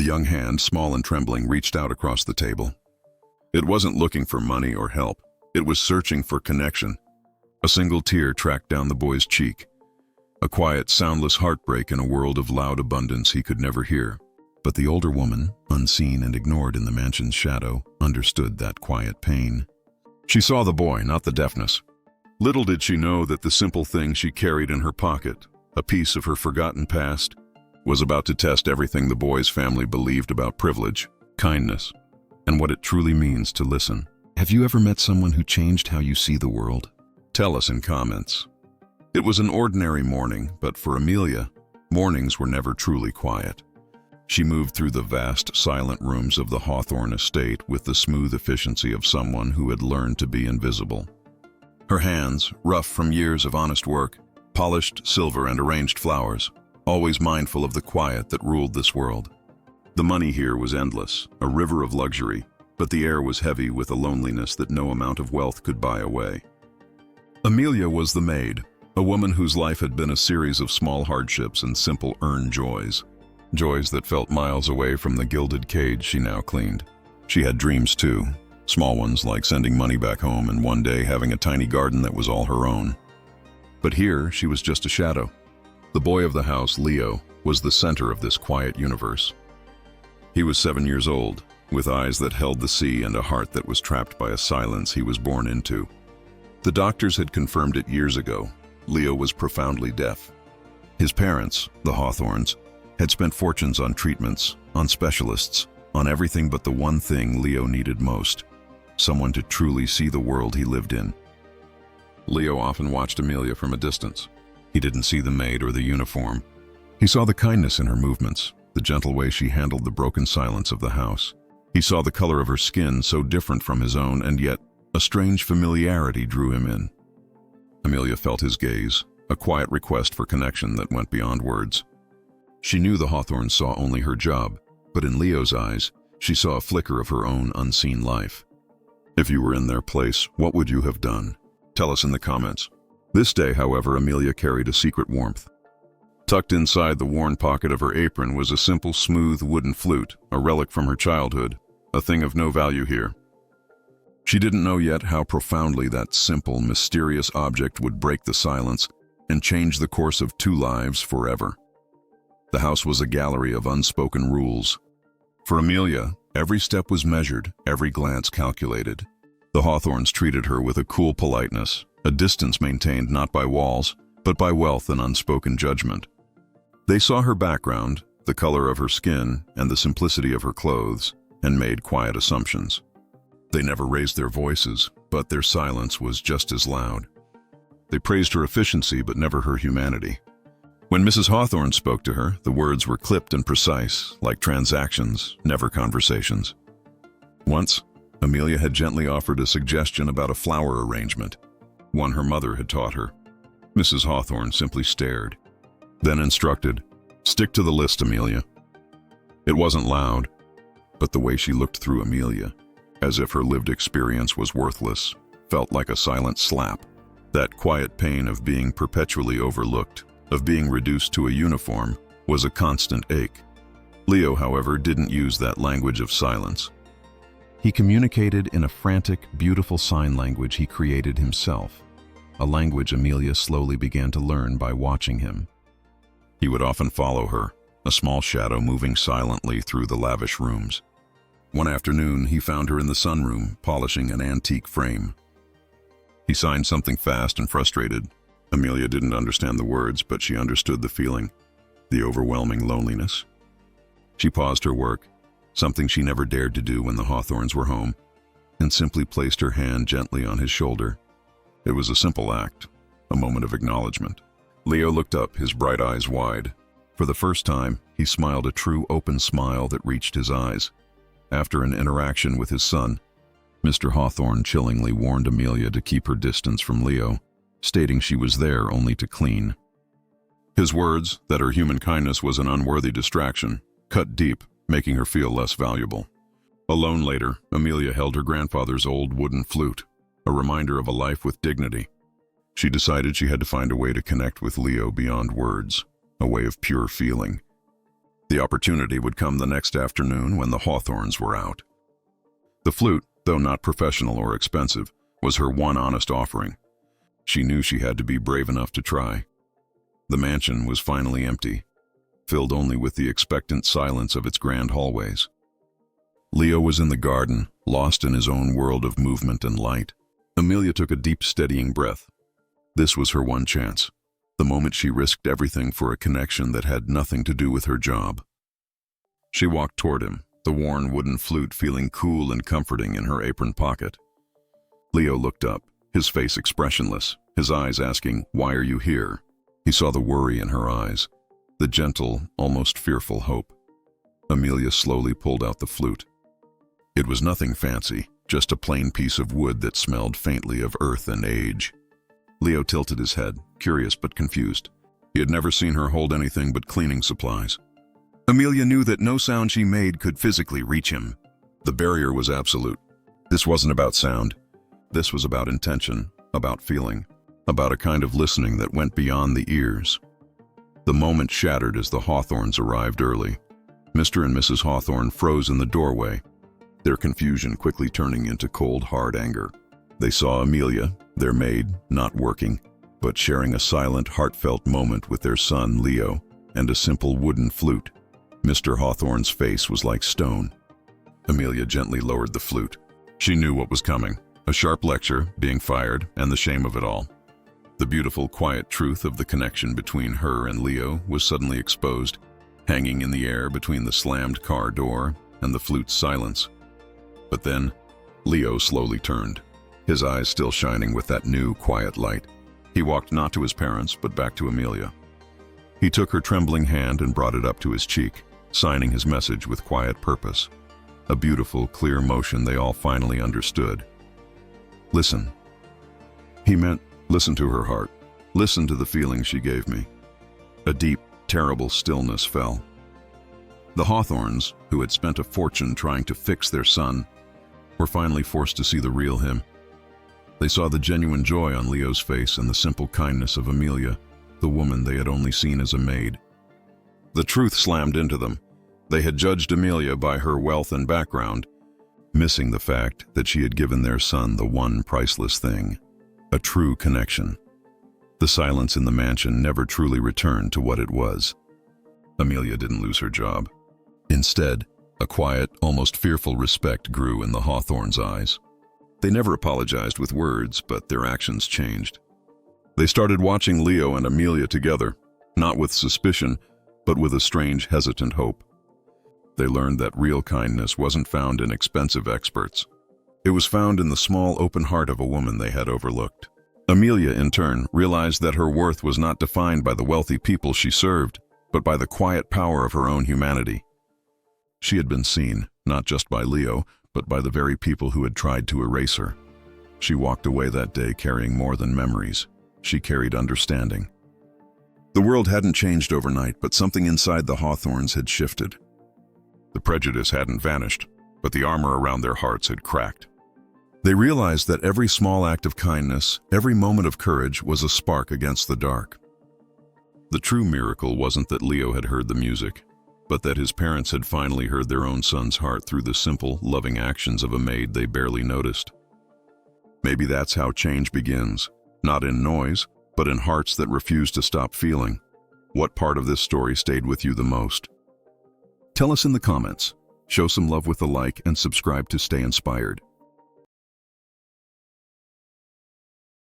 young hand, small and trembling, reached out across the table. It wasn't looking for money or help. It was searching for connection. A single tear tracked down the boy's cheek. A quiet, soundless heartbreak in a world of loud abundance he could never hear. But the older woman, unseen and ignored in the mansion's shadow, understood that quiet pain. She saw the boy, not the deafness. Little did she know that the simple thing she carried in her pocket, a piece of her forgotten past, was about to test everything the boy's family believed about privilege, kindness, and what it truly means to listen. Have you ever met someone who changed how you see the world? Tell us in comments. It was an ordinary morning, but for Amelia, mornings were never truly quiet. She moved through the vast, silent rooms of the Hawthorne estate with the smooth efficiency of someone who had learned to be invisible. Her hands, rough from years of honest work, polished silver and arranged flowers, always mindful of the quiet that ruled this world. The money here was endless, a river of luxury, but the air was heavy with a loneliness that no amount of wealth could buy away. Amelia was the maid, a woman whose life had been a series of small hardships and simple earned joys. Joys that felt miles away from the gilded cage she now cleaned. She had dreams too, small ones like sending money back home and one day having a tiny garden that was all her own. But here she was just a shadow. The boy of the house, Leo, was the center of this quiet universe. He was 7 years old, with eyes that held the sea and a heart that was trapped by a silence he was born into. The doctors had confirmed it years ago. Leo was profoundly deaf. His parents, the Hawthorns, had spent fortunes on treatments, on specialists, on everything but the one thing Leo needed most: someone to truly see the world he lived in. Leo often watched Amelia from a distance. He didn't see the maid or the uniform. He saw the kindness in her movements, the gentle way she handled the broken silence of the house. He saw the color of her skin, so different from his own, and yet a strange familiarity drew him in. Amelia felt his gaze, a quiet request for connection that went beyond words. She knew the Hawthorns saw only her job, but in Leo's eyes, she saw a flicker of her own unseen life. If you were in their place, what would you have done? Tell us in the comments. This day, however, Amelia carried a secret warmth. Tucked inside the worn pocket of her apron was a simple, smooth wooden flute, a relic from her childhood, a thing of no value here. She didn't know yet how profoundly that simple, mysterious object would break the silence and change the course of 2 lives forever. The house was a gallery of unspoken rules. For Amelia, every step was measured, every glance calculated. The Hawthorns treated her with a cool politeness, a distance maintained not by walls, but by wealth and unspoken judgment. They saw her background, the color of her skin, and the simplicity of her clothes, and made quiet assumptions. They never raised their voices, but their silence was just as loud. They praised her efficiency, but never her humanity. When Mrs. Hawthorne spoke to her, the words were clipped and precise, like transactions, never conversations. Once, Amelia had gently offered a suggestion about a flower arrangement, one her mother had taught her. Mrs. Hawthorne simply stared, then instructed, "Stick to the list, Amelia." It wasn't loud, but the way she looked through Amelia, as if her lived experience was worthless, felt like a silent slap. That quiet pain of being perpetually overlooked, of being reduced to a uniform, was a constant ache. Leo, however, didn't use that language of silence. He communicated in a frantic, beautiful sign language he created himself, a language Amelia slowly began to learn by watching him. He would often follow her, a small shadow moving silently through the lavish rooms. One afternoon, he found her in the sunroom, polishing an antique frame. He signed something fast and frustrated. Amelia didn't understand the words, but she understood the feeling, the overwhelming loneliness. She paused her work, something she never dared to do when the Hawthorns were home, and simply placed her hand gently on his shoulder. It was a simple act, a moment of acknowledgement. Leo looked up, his bright eyes wide. For the first time, he smiled a true open smile that reached his eyes. After an interaction with his son, Mr. Hawthorne chillingly warned Amelia to keep her distance from Leo, stating she was there only to clean. His words, that her human kindness was an unworthy distraction, cut deep, making her feel less valuable. Alone later, Amelia held her grandfather's old wooden flute, a reminder of a life with dignity. She decided she had to find a way to connect with Leo beyond words, a way of pure feeling. The opportunity would come the next afternoon when the hawthorns were out. The flute, though not professional or expensive, was her one honest offering. She knew she had to be brave enough to try. The mansion was finally empty, filled only with the expectant silence of its grand hallways. Leo was in the garden, lost in his own world of movement and light. Amelia took a deep, steadying breath. This was her one chance, the moment she risked everything for a connection that had nothing to do with her job. She walked toward him, the worn wooden flute feeling cool and comforting in her apron pocket. Leo looked up, his face expressionless, his eyes asking, "Why are you here?" He saw the worry in her eyes, the gentle, almost fearful hope. Amelia slowly pulled out the flute. It was nothing fancy, just a plain piece of wood that smelled faintly of earth and age. Leo tilted his head, curious but confused. He had never seen her hold anything but cleaning supplies. Amelia knew that no sound she made could physically reach him. The barrier was absolute. This wasn't about sound. This was about intention, about feeling, about a kind of listening that went beyond the ears. The moment shattered as the Hawthorns arrived early. Mr. and Mrs. Hawthorn froze in the doorway, their confusion quickly turning into cold, hard anger. They saw Amelia, their maid, not working, but sharing a silent, heartfelt moment with their son, Leo, and a simple wooden flute. Mr. Hawthorn's face was like stone. Amelia gently lowered the flute. She knew what was coming, a sharp lecture, being fired, and the shame of it all. The beautiful, quiet truth of the connection between her and Leo was suddenly exposed, hanging in the air between the slammed car door and the flute's silence. But then, Leo slowly turned, his eyes still shining with that new, quiet light. He walked not to his parents, but back to Amelia. He took her trembling hand and brought it up to his cheek, signing his message with quiet purpose. A beautiful, clear motion they all finally understood. Listen. He meant, listen to her heart. Listen to the feeling she gave me. A deep, terrible stillness fell. The Hawthorns, who had spent a fortune trying to fix their son, were finally forced to see the real him. They saw the genuine joy on Leo's face and the simple kindness of Amelia, the woman they had only seen as a maid. The truth slammed into them. They had judged Amelia by her wealth and background, missing the fact that she had given their son the one priceless thing, a true connection. The silence in the mansion never truly returned to what it was. Amelia didn't lose her job. Instead, a quiet, almost fearful respect grew in the Hawthorns' eyes. They never apologized with words, but their actions changed. They started watching Leo and Amelia together, not with suspicion, but with a strange, hesitant hope. They learned that real kindness wasn't found in expensive experts. It was found in the small, open heart of a woman they had overlooked. Amelia, in turn, realized that her worth was not defined by the wealthy people she served, but by the quiet power of her own humanity. She had been seen, not just by Leo, but by the very people who had tried to erase her. She walked away that day carrying more than memories. She carried understanding. The world hadn't changed overnight, but something inside the Hawthorns had shifted. The prejudice hadn't vanished, but the armor around their hearts had cracked. They realized that every small act of kindness, every moment of courage was a spark against the dark. The true miracle wasn't that Leo had heard the music, but that his parents had finally heard their own son's heart through the simple, loving actions of a maid they barely noticed. Maybe that's how change begins, not in noise, but in hearts that refuse to stop feeling. What part of this story stayed with you the most? Tell us in the comments. Show some love with a like and subscribe to stay inspired.